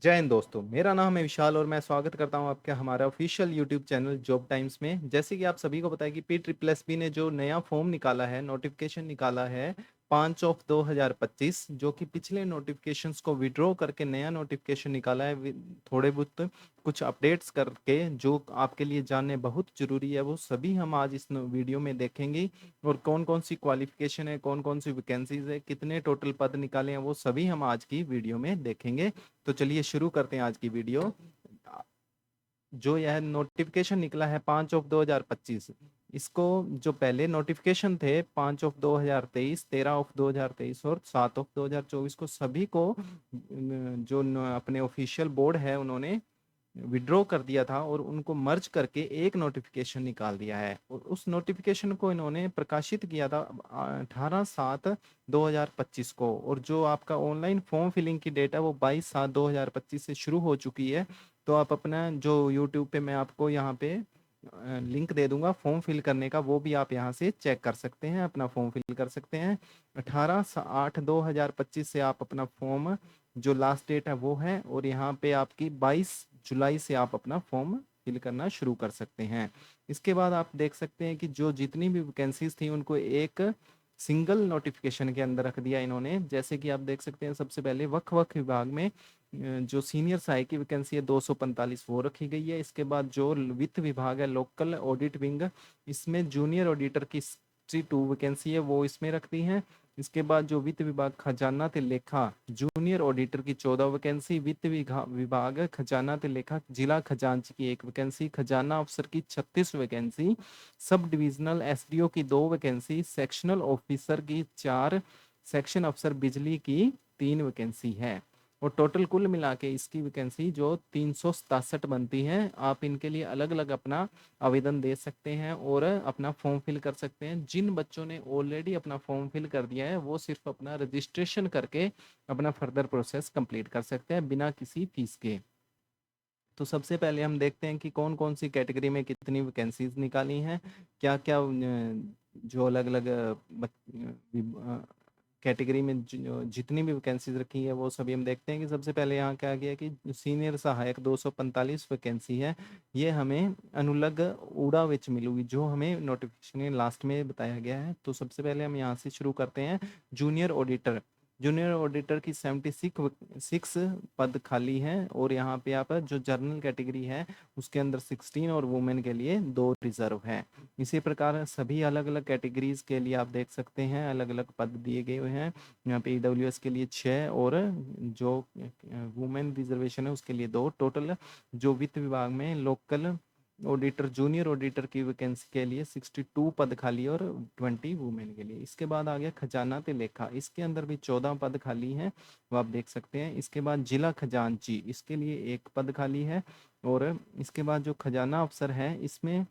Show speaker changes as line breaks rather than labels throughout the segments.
जय हिंद दोस्तों। मेरा नाम है विशाल और मैं स्वागत करता हूं आपके हमारा official YouTube channel job times में। जैसे कि आप सभी को पता है कि पी ट्रिपल एस बी ने जो नया फॉर्म निकाला है, नोटिफिकेशन निकाला है 5/2025, जो कि पिछले नोटिफिकेशंस को विड्रॉ करके नया नोटिफिकेशन निकाला है। थोड़े बहुत कुछ अपडेट्स करके जो आपके लिए जानने बहुत जरूरी है, वो सभी हम आज इस वीडियो में देखेंगे। और कौन कौन सी क्वालिफिकेशन है, कौन कौन सी वैकेंसीज है, कितने टोटल पद निकाले हैं, वो सभी हम आज की वीडियो में देखेंगे। तो चलिए शुरू करते हैं आज की वीडियो। जो यह नोटिफिकेशन निकला है 5/2025, इसको जो पहले नोटिफिकेशन थे 5/2023, 13/2023 और 7/2024 को सभी को जो अपने ऑफिशियल बोर्ड है उन्होंने विड्रॉ कर दिया था और उनको मर्ज करके एक नोटिफिकेशन निकाल दिया है। और उस नोटिफिकेशन को इन्होंने प्रकाशित किया था 18/7/2025 को। और जो आपका ऑनलाइन फॉर्म फिलिंग की डेट है वो 22/7/2025 से शुरू हो चुकी है। तो आप अपना जो यूट्यूब पे मैं आपको यहाँ पे लिंक दे दूंगा फॉर्म फिल करने का, वो भी आप यहाँ से चेक कर सकते हैं, अपना फॉर्म फिल कर सकते हैं। 18/8/2025 से आप अपना फॉर्म जो लास्ट डेट है वो है, और यहाँ पे आपकी 22 जुलाई से आप अपना फॉर्म फिल करना शुरू कर सकते हैं। इसके बाद आप देख सकते हैं कि जो जितनी भी वैकेंसीज थी उनको एक सिंगल नोटिफिकेशन के अंदर रख दिया इन्होंने। जैसे कि आप देख सकते हैं सबसे पहले वक्फ वक्फ विभाग में जो सीनियर सहायक की वैकेंसी है 245 वो रखी गई है। इसके बाद जो वित्त विभाग है लोकल ऑडिट विंग, इसमें जूनियर ऑडिटर की 62 वैकेंसी है वो इसमें रख दी है। इसके बाद जो वित्त विभाग खजाना ते लेखा जूनियर ऑडिटर की 14 वैकेंसी, वित्त विभाग खजाना ते लेखा जिला खजांची की 1 वैकेंसी, खजाना अफसर की 36 वैकेंसी, सब डिविजनल एसडीओ की 2 वैकेंसी, सेक्शनल ऑफिसर की 4, सेक्शन अफसर बिजली की 3 वैकेंसी है। और टोटल कुल मिला के इसकी वैकेंसी जो 367 बनती है। आप इनके लिए अलग अलग अपना आवेदन दे सकते हैं और अपना फॉर्म फिल कर सकते हैं। जिन बच्चों ने ऑलरेडी अपना फॉर्म फिल कर दिया है वो सिर्फ अपना रजिस्ट्रेशन करके अपना फर्दर प्रोसेस कंप्लीट कर सकते हैं बिना किसी फीस के। तो सबसे पहले हम देखते हैं कि कौन कौन सी कैटेगरी में कितनी वैकेंसीज निकाली हैं, क्या क्या जो अलग अलग कैटेगरी में जितनी भी वैकेंसीज रखी है वो सभी हम देखते हैं। कि सबसे पहले यहाँ क्या गया कि सीनियर सहायक 245 वैकेंसी है, ये हमें अनुलग उड़ा विच मिलूगी, जो हमें नोटिफिकेशन लास्ट में बताया गया है। तो सबसे पहले हम यहाँ से शुरू करते हैं। जूनियर ऑडिटर, जूनियर ऑडिटर की 76 पद खाली हैं। और यहाँ पे आप जो जर्नल कैटेगरी है उसके अंदर 16 और वुमेन के लिए 2 रिजर्व है। इसी प्रकार सभी अलग अलग कैटेगरीज के लिए आप देख सकते हैं अलग अलग पद दिए गए हुए हैं। यहाँ पे ईडब्ल्यूएस के लिए 6 और जो वुमेन रिजर्वेशन है उसके लिए 2। टोटल जो वित्त विभाग में लोकल ऑडिटर जूनियर ऑडिटर की वैकेंसी के लिए 62 पद खाली और 20 वुमेन के लिए। इसके बाद आ गया खजाना ते लेखा, इसके अंदर भी 14 पद खाली हैं, वो आप देख सकते हैं। इसके बाद जिला खजांची, इसके लिए 1 पद खाली है। और इसके बाद जो खजाना अफसर है इसमें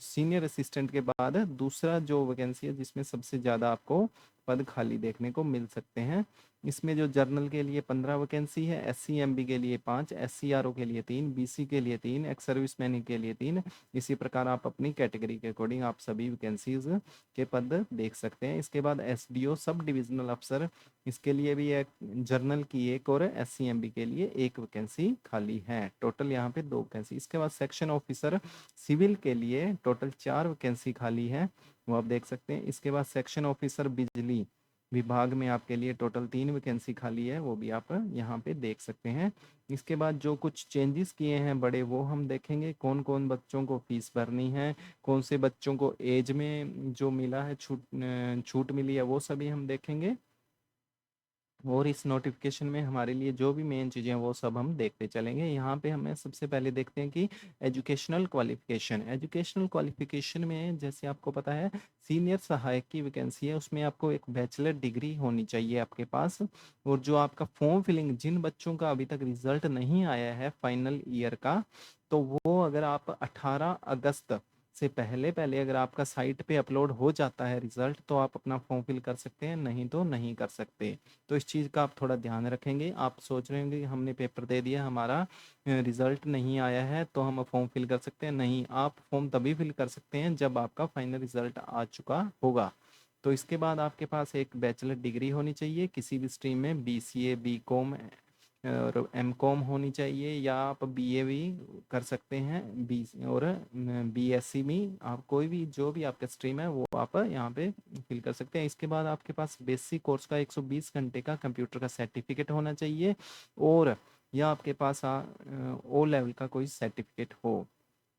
सीनियर असिस्टेंट के बाद दूसरा जो वैकेंसी है जिसमें सबसे ज़्यादा आपको पद खाली देखने को मिल सकते हैं। इसमें जो जर्नल के लिए 15 वैकेंसी है, SC MB के लिए 5, SCRO के लिए 3, BC के लिए 3, एक्स सर्विसमैन के लिए 3। इसी प्रकार आप अपनी कैटेगरी के अकॉर्डिंग आप सभी वैकेंसीज के पद देख सकते हैं। इसके बाद SDO सब डिविजनल अफसर, इसके लिए भी एक जर्नल की 1 और SC MB के लिए 1 वैकेंसी खाली है। टोटल यहाँ पे 2 वैकेंसी। इसके बाद सेक्शन ऑफिसर सिविल के लिए टोटल 4 वैकेंसी खाली है, वो आप देख सकते हैं। इसके बाद सेक्शन ऑफिसर बिजली विभाग में आपके लिए टोटल 3 वैकेंसी खाली है, वो भी आप यहाँ पे देख सकते हैं। इसके बाद जो कुछ चेंजेस किए हैं बड़े वो हम देखेंगे, कौन कौन बच्चों को फीस भरनी है, कौन से बच्चों को एज में जो मिला है छूट मिली है, वो सभी हम देखेंगे। और इस नोटिफिकेशन में हमारे लिए जो भी मेन चीज़ें हैं वो सब हम देखते चलेंगे। यहाँ पे हमें सबसे पहले देखते हैं कि एजुकेशनल क्वालिफिकेशन। एजुकेशनल क्वालिफिकेशन में जैसे आपको पता है सीनियर सहायक की वैकेंसी है, उसमें आपको एक बैचलर डिग्री होनी चाहिए आपके पास। और जो आपका फॉर्म फिलिंग, जिन बच्चों का अभी तक रिजल्ट नहीं आया है फाइनल ईयर का, तो वो अगर आप 18 अगस्त से पहले पहले अगर आपका साइट पे अपलोड हो जाता है रिजल्ट, तो आप अपना फॉर्म फिल कर सकते हैं, नहीं तो नहीं कर सकते। तो इस चीज़ का आप थोड़ा ध्यान रखेंगे। आप सोच रहे होंगे कि हमने पेपर दे दिया, हमारा रिजल्ट नहीं आया है तो हम फॉर्म फिल कर सकते हैं। नहीं, आप फॉर्म तभी फिल कर सकते हैं जब आपका फाइनल रिजल्ट आ चुका होगा। तो इसके बाद आपके पास एक बैचलर डिग्री होनी चाहिए किसी भी स्ट्रीम में, BCA, BCom, और एमकॉम होनी चाहिए, या आप बीए भी कर सकते हैं, बी और बीएससी में आप कोई भी जो भी आपका स्ट्रीम है वो आप यहाँ पे फिल कर सकते हैं। इसके बाद आपके पास बेसिक कोर्स का 120 घंटे का कंप्यूटर का सर्टिफिकेट होना चाहिए, और या आपके पास ओ लेवल का कोई सर्टिफिकेट हो।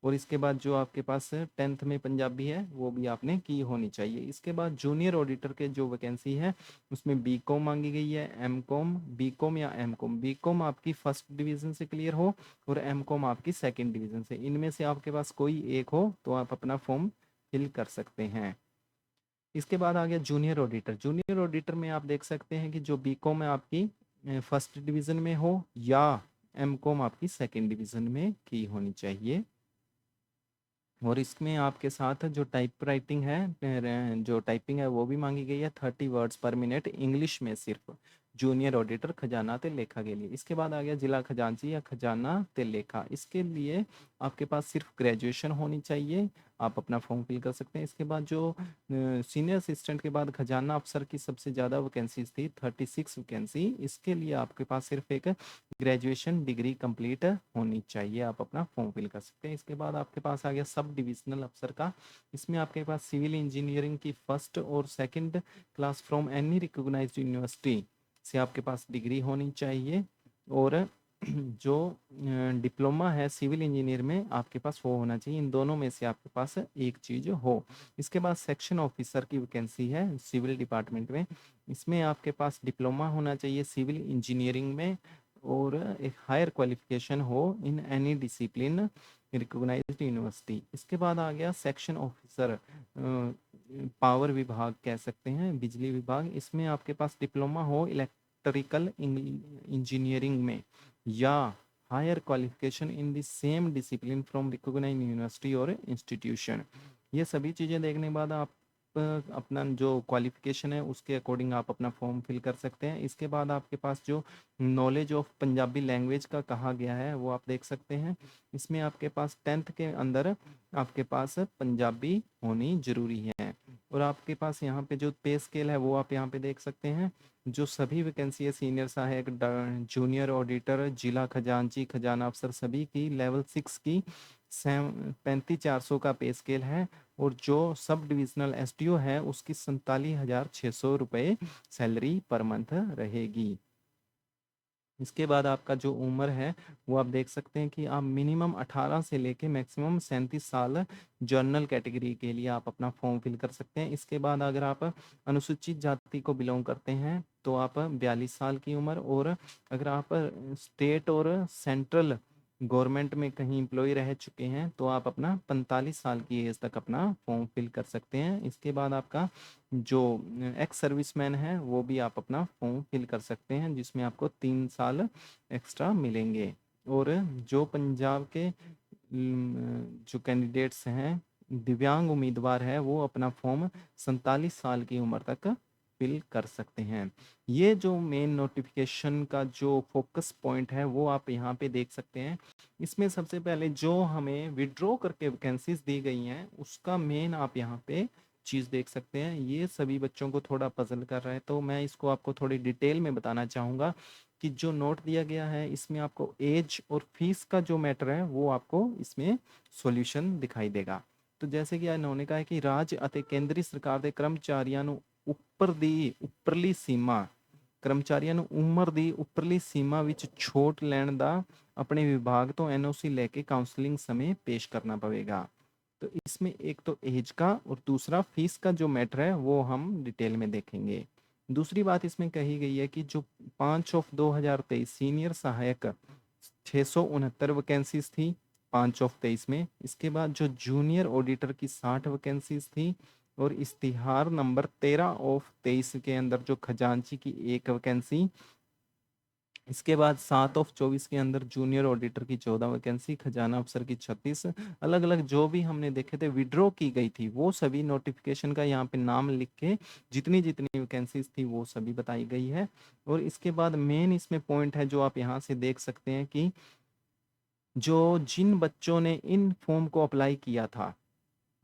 और इसके बाद जो आपके पास 10th में पंजाबी है वो भी आपने की होनी चाहिए। इसके बाद जूनियर ऑडिटर के जो वैकेंसी है उसमें बीकॉम मांगी गई है, एमकॉम, बीकॉम या एमकॉम। बीकॉम आपकी फर्स्ट डिवीजन से क्लियर हो और एमकॉम आपकी सेकंड डिवीजन से, इनमें से आपके पास कोई एक हो तो आप अपना फॉर्म फिल कर सकते हैं। इसके बाद आ गया जूनियर ऑडिटर। जूनियर ऑडिटर में आप देख सकते हैं कि जो बीकॉम है आपकी फर्स्ट डिवीजन में हो, या एमकॉम आपकी सेकेंड डिवीजन में की होनी चाहिए। और इसमें आपके साथ जो टाइप राइटिंग है, जो टाइपिंग है वो भी मांगी गई है, 30 वर्ड्स पर मिनट इंग्लिश में सिर्फ, जूनियर ऑडिटर खजाना ते लेखा के लिए। इसके बाद आ गया जिला खजांची या खजाना ते लेखा। इसके लिए आपके पास सिर्फ ग्रेजुएशन होनी चाहिए, आप अपना फॉर्म फिल कर सकते हैं। इसके बाद जो सीनियर असिस्टेंट के बाद खजाना अफसर की सबसे ज़्यादा वैकेंसीज थी, 36 वैकेंसी। इसके लिए आपके पास सिर्फ एक ग्रेजुएशन डिग्री कंप्लीट होनी चाहिए, आप अपना फॉर्म फिल कर सकते हैं। इसके बाद आपके पास आ गया सब डिविजनल अफसर का। इसमें आपके पास सिविल इंजीनियरिंग की फर्स्ट और second class from any recognised university से आपके पास डिग्री होनी चाहिए, और जो डिप्लोमा है सिविल इंजीनियर में आपके पास वो होना चाहिए। इन दोनों में से आपके पास एक चीज़ हो। इसके बाद सेक्शन ऑफिसर की वैकेंसी है सिविल डिपार्टमेंट में। इसमें आपके पास डिप्लोमा होना चाहिए सिविल इंजीनियरिंग में, और एक हायर क्वालिफिकेशन हो in any discipline recognised university. इसके बाद आ गया सेक्शन ऑफिसर, पावर विभाग कह सकते हैं, बिजली विभाग। इसमें आपके पास डिप्लोमा हो इलेक्ट्रिकल इंजीनियरिंग में, या higher qualification in the same discipline from recognised university और इंस्टीट्यूशन। ये सभी चीज़ें देखने के बाद आप अपना जो क्वालिफिकेशन है उसके अकॉर्डिंग आप अपना फॉर्म फिल कर सकते हैं। इसके बाद आपके पास जो नॉलेज ऑफ पंजाबी लैंग्वेज का कहा गया है वो आप देख सकते हैं। इसमें आपके पास 10th के अंदर आपके पास पंजाबी होनी जरूरी है। और आपके पास यहाँ पे जो पे स्केल है वो आप यहाँ पे देख सकते हैं। जो सभी वैकेंसी है सीनियर सहायक, जूनियर ऑडिटर, जिला खजांची, खजाना अफसर, सभी की लेवल 6 की 35,400 का पे स्केल है। और जो सब डिविजनल एसडीओ है उसकी 47,600 रुपये सैलरी पर मंथ रहेगी। इसके बाद आपका जो उम्र है वो आप देख सकते हैं कि आप मिनिमम 18 से लेके मैक्सिमम 37 साल जनरल कैटेगरी के लिए आप अपना फॉर्म फिल कर सकते हैं। इसके बाद अगर आप अनुसूचित जाति को बिलोंग करते हैं तो आप 42 साल की उम्र, और अगर आप स्टेट और सेंट्रल गवर्नमेंट में कहीं एम्प्लॉय रह चुके हैं तो आप अपना 45 साल की एज तक अपना फॉर्म फिल कर सकते हैं। इसके बाद आपका जो एक्स सर्विसमैन है वो भी आप अपना फॉर्म फिल कर सकते हैं, जिसमें आपको 3 साल एक्स्ट्रा मिलेंगे। और जो पंजाब के जो कैंडिडेट्स हैं, दिव्यांग उम्मीदवार है, वो अपना फॉर्म 47 साल की उम्र तक फिल कर सकते हैं। ये जो मेन नोटिफिकेशन का जो फोकस पॉइंट है वो आप यहाँ पे देख सकते हैं। इसमें सबसे पहले जो हमें विड्रॉ करके वैकेंसीज दी गई हैं उसका मेन आप यहाँ पे चीज़ देख सकते हैं। ये सभी बच्चों को थोड़ा पजल कर रहा है, तो मैं इसको आपको थोड़ी डिटेल में बताना चाहूँगा कि जो नोट दिया गया है इसमें आपको एज और फीस का जो मैटर है वो आपको इसमें सॉल्यूशन दिखाई देगा। तो जैसे कि इन्होंने कहा है कि राज्य ਅਤੇ ਕੇਂਦਰੀ ਸਰਕਾਰ ਦੇ ਕਰਮਚਾਰੀਆਂ ਨੂੰ ਉੱਪਰਲੀ ਸੀਮਾ, ਕਰਮਚਾਰੀਆਂ ਨੂੰ ਉਮਰ ਦੀ ਉੱਪਰਲੀ ਸੀਮਾ ਵਿੱਚ ਛੋਟ ਲੈਣ ਦਾ ਆਪਣੇ ਵਿਭਾਗ ਤੋਂ एनओसी लेके काउंसलिंग समय पेश करना पड़ेगा। तो इसमें एक तो एज का और दूसरा फीस का जो मैटर है वो हम डिटेल में देखेंगे। दूसरी बात इसमें कही गई है कि जो 5/2023 सीनियर सहायक 669 वैकेंसीज थी 5/23 में। इसके बाद जो जूनियर ऑडिटर की 60 वैकेंसीज थी, और इश्तिहार नंबर 13/23 के अंदर जो खजांची की 1 वैकेंसी। इसके बाद 7/24 के अंदर जूनियर ऑडिटर की 14 वैकेंसी, खजाना अफसर की 36। अलग अलग जो भी हमने देखे थे विड्रॉ की गई थी वो सभी नोटिफिकेशन का यहाँ पे नाम लिख के जितनी जितनी वैकेंसीज थी वो सभी बताई गई है। और इसके बाद मेन इसमें पॉइंट है जो आप यहाँ से देख सकते हैं कि जो जिन बच्चों ने इन फॉर्म को अप्लाई किया था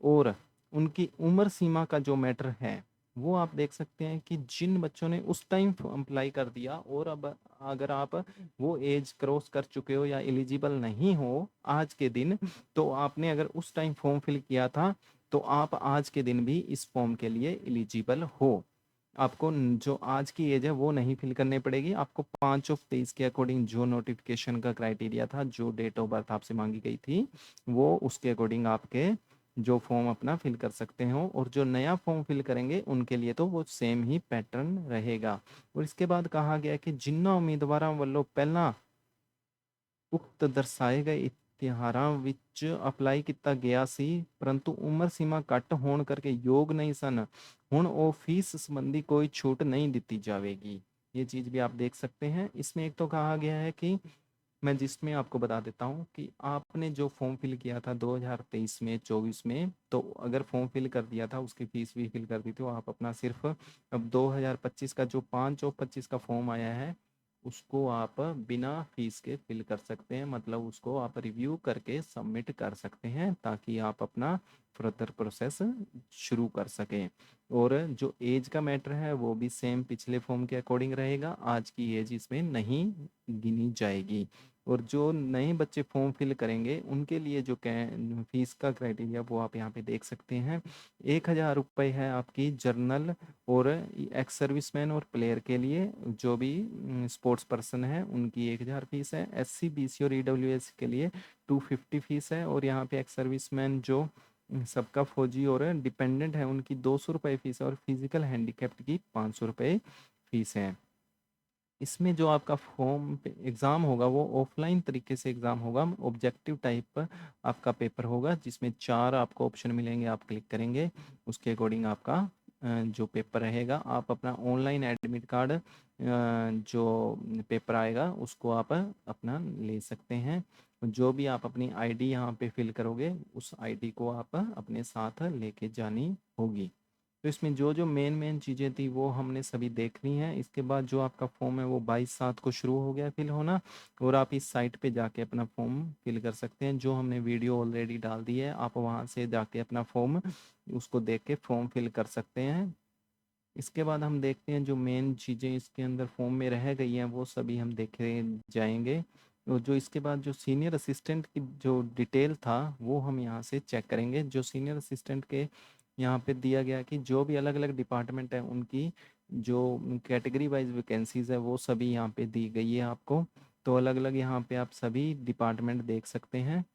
और उनकी उम्र सीमा का जो मैटर है वो आप देख सकते हैं कि जिन बच्चों ने उस टाइम अप्लाई कर दिया, और अब अगर आप वो एज क्रॉस कर चुके हो या एलिजिबल नहीं हो आज के दिन, तो आपने अगर उस टाइम फॉर्म फिल किया था तो आप आज के दिन भी इस फॉर्म के लिए एलिजिबल हो। आपको जो आज की एज है वो नहीं फिल करनी पड़ेगी, आपको 5/23 के अकॉर्डिंग जो नोटिफिकेशन का क्राइटेरिया था, जो डेट ऑफ बर्थ आपसे मांगी गई थी, वो उसके अकॉर्डिंग आपके जो फॉर्म अपना फिल कर सकते हो। और जो नया फॉर्म फिल करेंगे उनके लिए तो वो सेम ही पैटर्न रहेगा। और इसके बाद कहा गया कि जिन्ना उम्मीदवारों वालों पहला ਉਕਤ ਦਰਸਾਏ ਗਏ ਇਸ਼ਤਿਹਾਰਾਂ ਵਿੱਚ ਅਪਲਾਈ ਕੀਤਾ ਗਿਆ ਸੀ परंतु उम्र सीमा घट होने करके योग नहीं सन, हुण ਉਹ फीस संबंधी कोई छूट नहीं दी जाएगी। ये चीज़ भी आप देख सकते हैं। इसमें एक तो कहा गया है कि मैं जिसमें आपको बता देता हूँ कि आपने जो फॉर्म फिल किया था 2023 में 24 में, तो अगर फॉर्म फिल कर दिया था उसकी फीस भी फिल कर दी थी, तो आप अपना सिर्फ अब 2025 का जो 5/25 का फॉर्म आया है उसको आप बिना फीस के फिल कर सकते हैं, मतलब उसको आप रिव्यू करके सबमिट कर सकते हैं ताकि आप अपना फर्दर प्रोसेस शुरू कर सकें। और जो एज का मैटर है वो भी सेम पिछले फॉर्म के अकॉर्डिंग रहेगा, आज की एज इसमें नहीं गिनी जाएगी। और जो नए बच्चे फॉर्म फिल करेंगे उनके लिए जो फीस का क्राइटेरिया वो आप यहाँ पे देख सकते हैं। 1,000 रुपये है आपकी जर्नल और एक्स सर्विसमैन और प्लेयर के लिए, जो भी स्पोर्ट्स पर्सन है उनकी 1,000 फीस है। SC BC और EWS के लिए 250 फीस है। और यहाँ पे एक्स सर्विसमैन जो सबका फौजी और डिपेंडेंट है उनकी 200 रुपये फीस है। और फिजिकल हैंडीकैप्ड की 500 रुपये फीस है। इसमें जो आपका फॉर्म एग्ज़ाम होगा वो ऑफलाइन तरीके से एग्ज़ाम होगा, ऑब्जेक्टिव टाइप आपका पेपर होगा जिसमें 4 आपको ऑप्शन मिलेंगे, आप क्लिक करेंगे उसके अकॉर्डिंग आपका जो पेपर रहेगा। आप अपना ऑनलाइन एडमिट कार्ड जो पेपर आएगा उसको आप अपना ले सकते हैं। जो भी आप अपनी आईडी यहाँ पे फिल करोगे उस आईडी को आप अपने साथ लेके जानी होगी। तो इसमें जो जो मेन चीज़ें थी वो हमने सभी देख ली हैं। इसके बाद जो आपका फॉर्म है वो 22/7 को शुरू हो गया फिल होना, और आप इस साइट पे जाके अपना फॉर्म फिल कर सकते हैं। जो हमने वीडियो ऑलरेडी डाल दी है, आप वहाँ से जाके अपना फॉर्म उसको देख के फॉर्म फिल कर सकते हैं। इसके बाद हम देखते हैं जो मेन चीज़ें इसके अंदर फॉर्म में रह गई हैं वो सभी हम देखे जाएंगे। और जो इसके बाद जो सीनियर असिस्टेंट की जो डिटेल था वो हम यहाँ से चेक करेंगे। जो सीनियर असिस्टेंट के यहाँ पे दिया गया कि जो भी अलग अलग डिपार्टमेंट है उनकी जो कैटेगरी वाइज वैकेंसीज है वो सभी यहाँ पे दी गई है आपको। तो अलग अलग यहाँ पे आप सभी डिपार्टमेंट देख सकते हैं।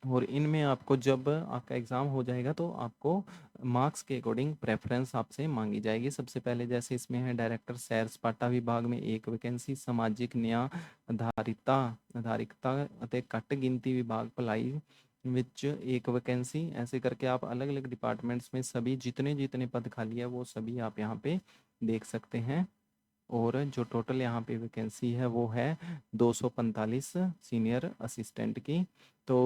और इनमें आपको जब आपका एग्ज़ाम हो जाएगा तो आपको मार्क्स के अकॉर्डिंग प्रेफरेंस आपसे मांगी जाएगी। सबसे पहले जैसे इसमें है डायरेक्टर सैर सपाटा विभाग में 1 वैकेंसी, सामाजिक न्याय आधारिकता ਅਤੇ ਘੱਟ गिनती विभाग भलाई विच 1 वैकेंसी। ऐसे करके आप अलग अलग डिपार्टमेंट्स में सभी जितने जितने पद खाली है वो सभी आप यहाँ पे देख सकते हैं। और जो टोटल यहाँ पे वैकेंसी है वो है 245 सीनियर असिस्टेंट की। तो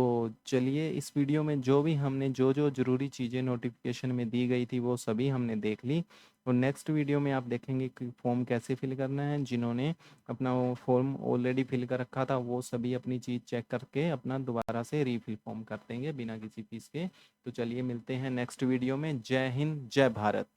चलिए इस वीडियो में जो भी हमने जो जो ज़रूरी चीज़ें नोटिफिकेशन में दी गई थी वो सभी हमने देख ली। और नेक्स्ट वीडियो में आप देखेंगे कि फॉर्म कैसे फिल करना है। जिन्होंने अपना वो फॉर्म ऑलरेडी फिल कर रखा था वो सभी अपनी चीज़ चेक करके अपना दोबारा से रीफिल फॉर्म कर देंगे बिना किसी फीस के। तो चलिए मिलते हैं नेक्स्ट वीडियो में। जय हिंद, जय भारत।